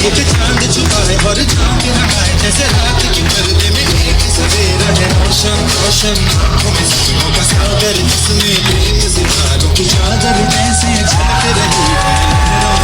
एक चांद छुपा है और चांद रहा है, जैसे रात के पर्दे में एक सवेरा है। रोशन रोशन आंखों में सपनों का सागर, जिसमें प्रेम सितारों की चादर जैसे झलक रही है।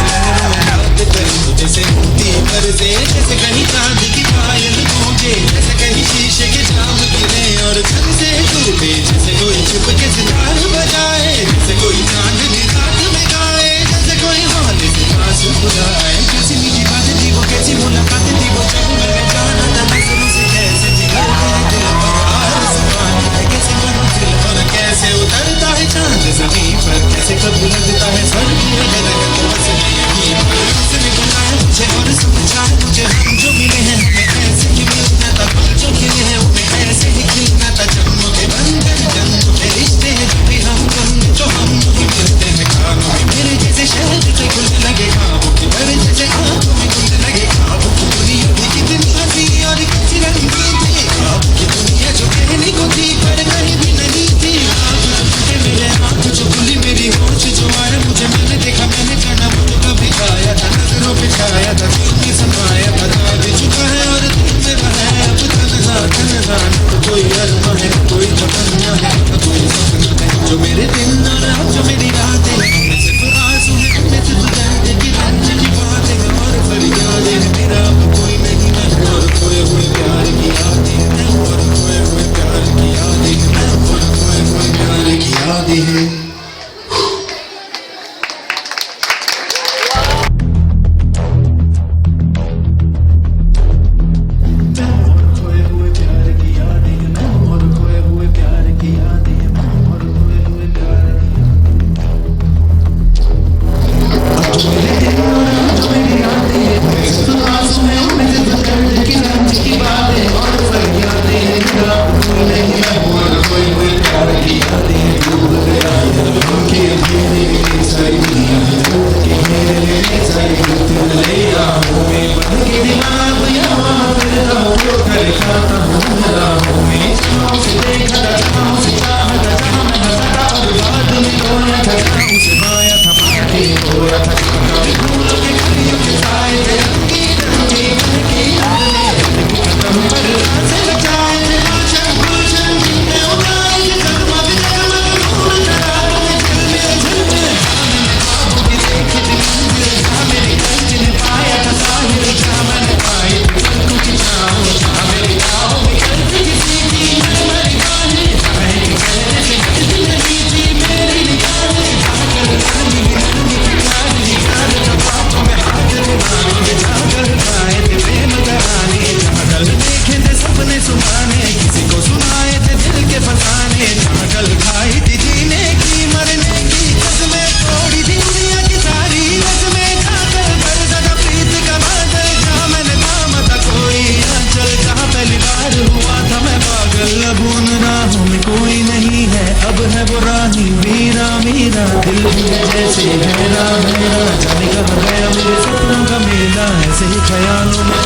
लहरों में रात करूं जैसे मोती बरसे, जैसे कहीं चांद की पायल गूंजे, जैसे कहीं शीशे के जाम गिरे और छत से टूटे, जैसे कोई छुप के सितार बजाए, जैसे कोई चांदनी रात में गाए, जैसे कोई हाल से पास बुलाए। कैसी मीठी बात थी वो, कैसी मुलाकात थी वो, जब मैंने जाना था नजरों से कैसे निकलते हैं दिल पर आसमान है, कैसे मंजिल और कैसे उतरता है चांद जमीन पर, कैसे कब लगता है स्वर्ग में लगत बस यहीं पर। उसने बुलाया मुझे और समझाया मुझे, हम जो मिले हैं हमें ऐसे ही मिलना था, पल जो खिले हैं उन्हें ऐसे ही खिलना था। जन्मों के बंधन जन्मों के रिश्ते हैं जो भी हम जो हम ही मिलते हैं खानों में। मेरे जैसे शहद से घुलने लगे ख्वाबों की, मेरे जैसे आंखों में घुलने लगे ख्वाबों की दुनिया भी कितनी हंसी और कैसी रंगीन थी। ख्वाबों की दुनिया जो कहने को थी पर कहीं भी नहीं थी। आंख मेरे आंख जो खुली मेरी होश जो आया मुझे, मैंने देखा मैंने जाना वो जो कभी आया था, नजरों पे छाया था, दिल में समाया था, दाग चुका है और दिल मेरा है अब तन्हा तन्हा। न कोई अरमा है न कोई तमन्ना है न कोई सपना है, जो मेरे दिन और अब जो मेरी रातें हैं, सिर्फ आंसू है मैं सिर्फ दर्द की रंज की बातें हैं और फरियादें हैं। मेरा अब कोई नहीं मैं और खोए हुए प्यार की यादें हैं, और खोए हुए प्यार की यादें हैं, और खोए हुए प्यार की यादें हैं। दिल जैसे हैरा हैरा, जाने कहाँ गया मेरे सपनों का मेला, ऐसे ही ख्यालों में